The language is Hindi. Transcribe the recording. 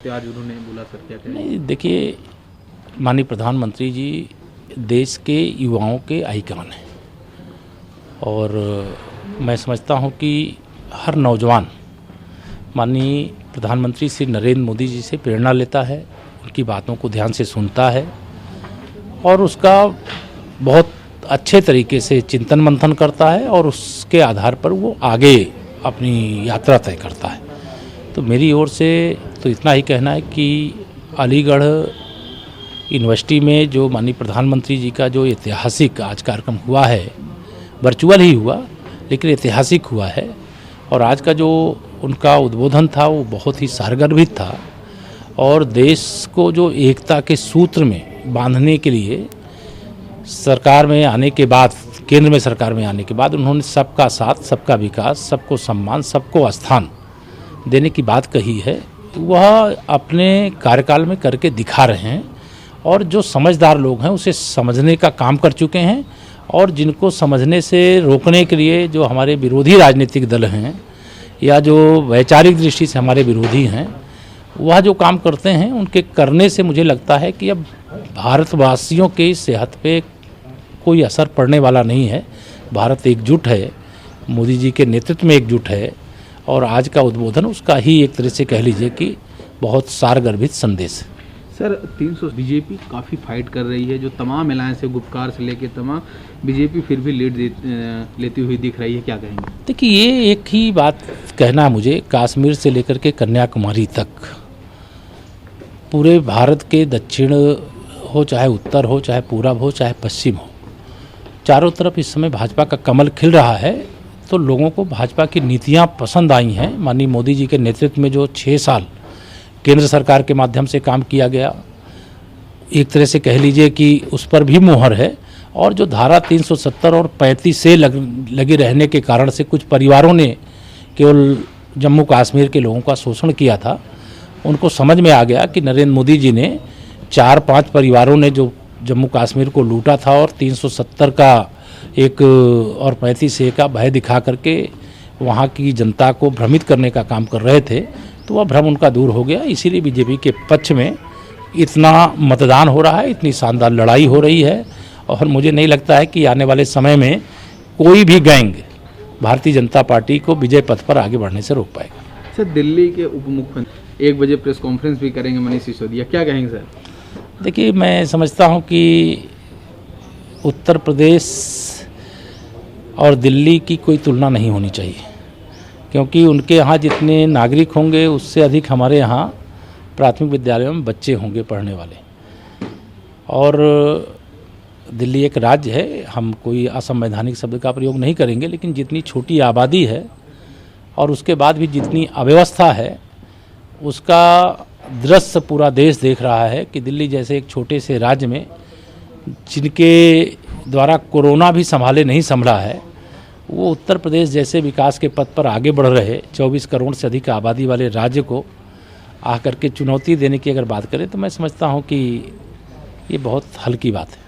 पे आज उन्होंने बोला सर, क्या कहेंगे? नहीं, देखिए, माननीय प्रधानमंत्री जी देश के युवाओं के आइकॉन हैं और मैं समझता हूं कि हर नौजवान माननीय प्रधानमंत्री श्री नरेंद्र मोदी जी से प्रेरणा लेता है, उनकी बातों को ध्यान से सुनता है और उसका बहुत अच्छे तरीके से चिंतन मंथन करता है और उसके आधार पर वो आगे अपनी यात्रा तय करता है। तो मेरी ओर से तो इतना ही कहना है कि अलीगढ़ यूनिवर्सिटी में जो माननीय प्रधानमंत्री जी का जो ऐतिहासिक आज कार्यक्रम हुआ है, वर्चुअल ही हुआ लेकिन ऐतिहासिक हुआ है और आज का जो उनका उद्बोधन था वो बहुत ही सारगर्भित था और देश को जो एकता के सूत्र में बांधने के लिए सरकार में आने के बाद, केंद्र में सरकार में आने के बाद उन्होंने सबका साथ, सबका विकास, सबको सम्मान, सबको स्थान देने की बात कही है। वह अपने कार्यकाल में करके दिखा रहे हैं और जो समझदार लोग हैं उसे समझने का काम कर चुके हैं और जिनको समझने से रोकने के लिए जो हमारे विरोधी राजनीतिक दल हैं या जो वैचारिक दृष्टि से हमारे विरोधी हैं, वह जो काम करते हैं उनके करने से मुझे लगता है कि अब भारतवासियों की सेहत पे कोई असर पड़ने वाला नहीं है। भारत एकजुट है, मोदी जी के नेतृत्व में एकजुट है और आज का उद्बोधन उसका ही एक तरह से कह लीजिए कि बहुत सारगर्भित संदेश है। सर 300 बीजेपी काफ़ी फाइट कर रही है, जो तमाम अलायंस है गुपकार से लेके तमाम, बीजेपी फिर भी लीड लेती हुई दिख रही है, क्या कहेंगे? देखिए, ये एक ही बात कहना है मुझे, कश्मीर से लेकर के कन्याकुमारी तक पूरे भारत के दक्षिण हो चाहे उत्तर हो चाहे पूरब हो चाहे पश्चिम हो, चारों तरफ इस समय भाजपा का कमल खिल रहा है। तो लोगों को भाजपा की नीतियां पसंद आई हैं। माननीय मोदी जी के नेतृत्व में जो 6 साल केंद्र सरकार के माध्यम से काम किया गया, एक तरह से कह लीजिए कि उस पर भी मोहर है और जो धारा 370 और 35 से लगे रहने के कारण से कुछ परिवारों ने केवल जम्मू कश्मीर के लोगों का शोषण किया था, उनको समझ में आ गया कि नरेंद्र मोदी जी ने 4-5 परिवारों ने जो जम्मू कश्मीर को लूटा था और 370 का एक और 35 ए का भय दिखा करके वहाँ की जनता को भ्रमित करने का काम कर रहे थे, तो वह भ्रम उनका दूर हो गया। इसीलिए बीजेपी के पक्ष में इतना मतदान हो रहा है, इतनी शानदार लड़ाई हो रही है और मुझे नहीं लगता है कि आने वाले समय में कोई भी गैंग भारतीय जनता पार्टी को विजय पथ पर आगे बढ़ने से रोक पाएगा। सर दिल्ली के उप मुख्यमंत्री 1 बजे प्रेस कॉन्फ्रेंस भी करेंगे, मनीष सिसोदिया, क्या कहेंगे सर? देखिए, मैं समझता हूं कि उत्तर प्रदेश और दिल्ली की कोई तुलना नहीं होनी चाहिए, क्योंकि उनके यहाँ जितने नागरिक होंगे उससे अधिक हमारे यहाँ प्राथमिक विद्यालयों में बच्चे होंगे पढ़ने वाले। और दिल्ली एक राज्य है, हम कोई असंवैधानिक शब्द का प्रयोग नहीं करेंगे, लेकिन जितनी छोटी आबादी है और उसके बाद भी जितनी अव्यवस्था है, उसका दृश्य पूरा देश देख रहा है कि दिल्ली जैसे एक छोटे से राज्य में जिनके द्वारा कोरोना भी नहीं संभला है, वो उत्तर प्रदेश जैसे विकास के पथ पर आगे बढ़ रहे 24 करोड़ से अधिक आबादी वाले राज्य को आकर के चुनौती देने की अगर बात करें तो मैं समझता हूँ कि ये बहुत हल्की बात है।